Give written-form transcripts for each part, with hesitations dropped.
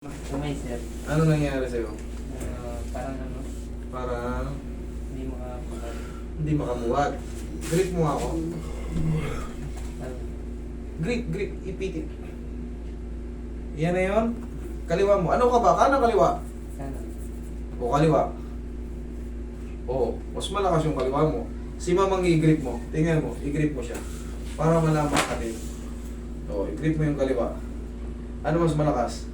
Umay sir. Ano nangyari sa'yo? Parang Para hindi makapagal. hindi makabuhat. Grip mo ako. Grip, ipitit. Yan na yun. Kaliwa mo. Ano ka ba? Kanan kaliwa? Sana. O kaliwa? Oo. Mas malakas yung kaliwa mo. Si mamang i-grip mo. Tingnan mo. I-grip mo siya. Para malaman ka din. O, i-grip mo yung kaliwa. Ano mas malakas?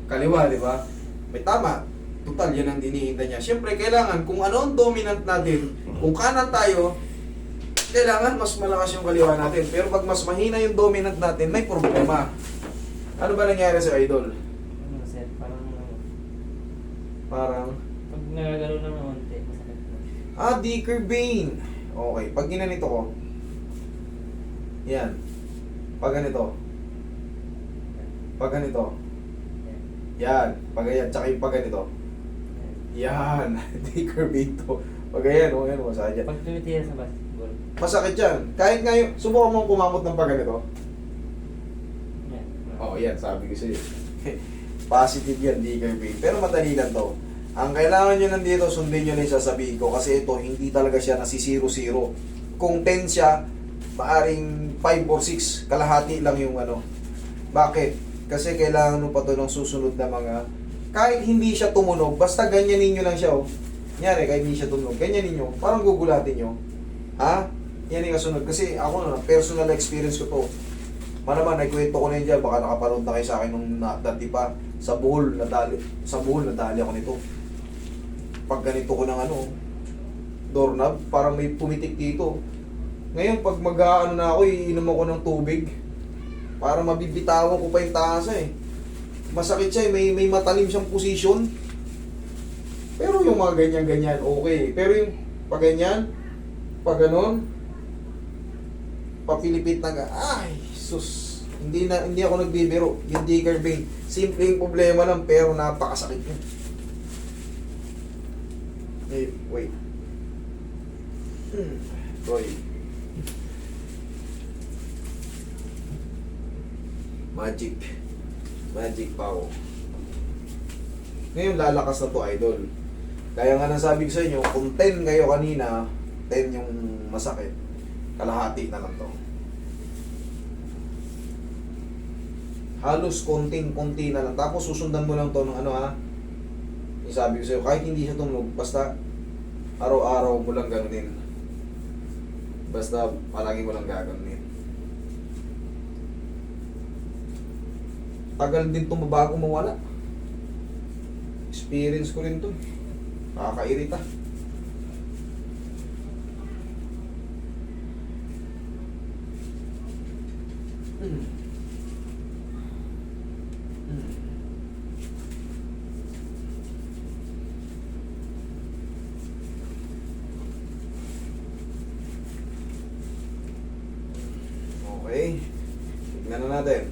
Kaliwa, di ba? May tama. Total, yan ang dinihinda niya. Siyempre, kailangan, kung ano ang dominant natin, kung kanan tayo, kailangan mas malakas yung kaliwa natin. Pero pag mas mahina yung dominant natin, may problema. Ano ba nangyari sa idol? Ano sir, parang Parang, pag nagagalaw lang ng onte, masakit po. Dicker Bane. Okay, pag ginanito ko, yan. Pag ganito. Pag ganito. Yan. Pag ganyan. Tsaka yung pag ganito. Yan. Dicker Bane to. Pag ganyan, yan, masakit yan. Pag tumitira sa basketball. Masakit yan. Kahit nga yung, subukan mong kumamot ng pag ganito. Yan. Yan, sabi ko sa'yo. Positive yan, Dicker Bane. Pero madali lang to. Ang kailangan nyo nandito, sundin nyo na yung sasabihin ko. Kasi ito, hindi talaga siya nasi 0-0. Kung 10 siya, maaring 5 or 6. Kalahati lang yung ano. Bakit? Kasi kailangan mo pa to ng susunod na mga... Kahit hindi siya tumunog, basta ganyanin nyo lang siya, oh. Nyari, kahit hindi siya tumunog, ganyanin nyo. Parang gugulatin nyo. Ha? Yan yung kasunod. Kasi ako na, personal experience ko to. Manaman, nagkwento ko na yun dyan. Baka nakapanood na kayo sa akin nung dati pa. Sa Bohol, nadali ako nito. Pag ganito ko ng doorknob, parang may pumitik dito. Ngayon, pag mag-aano na ako, iinom ako ng tubig. Para mabibitawan ko pa yung tasa eh. Masakit siya eh, may matalim siyang position. Pero yung mga ganyan-ganyan, okay. Pero yung pag ganyan, pag ganon, papilipit na ay, sus. Hindi ako nagbibiro. Yung Dicker Bane. Simpleng problema lang, pero napakasakit niya. Wait. Roy. Magic power. Ngayon lalakas na to, idol. Kaya nga nasabi ko sa inyo, kung 10 kayo kanina, 10 yung masakit, kalahati na lang to. Halos konting-konti na lang. Tapos susundan mo lang to ng yung sabi ko sa'yo, kahit hindi siya tumunog, basta araw-araw mo lang ganunin. Basta palagi mo lang gaganunin. Tagal din itong bago mawala. Experience ko rin to. Nakakairita. Okay. Tignan na natin.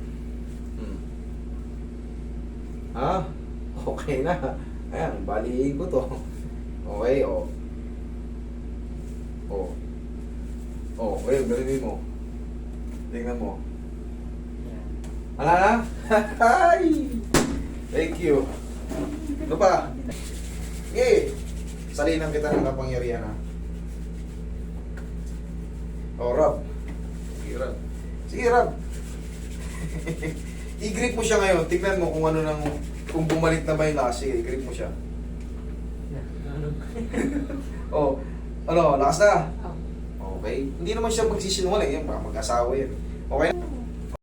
Okay na. Ayan, balihin ko to. Okay, ngayon, gano'n mo. Tingnan mo. Yan. Ala na? Hi! Thank you. Ano pa? Okay. Salinan kita ng kapangyarihan, ha? Rob. Sige, Rob. I-grip mo siya ngayon. Tignan mo kung kung bumalik na ba yung lakas. Sige, i-grip mo siya. Lakas na. Okay. Hindi naman siya magsisinungaling. Yan, baka mag-asawa yan. Okay na?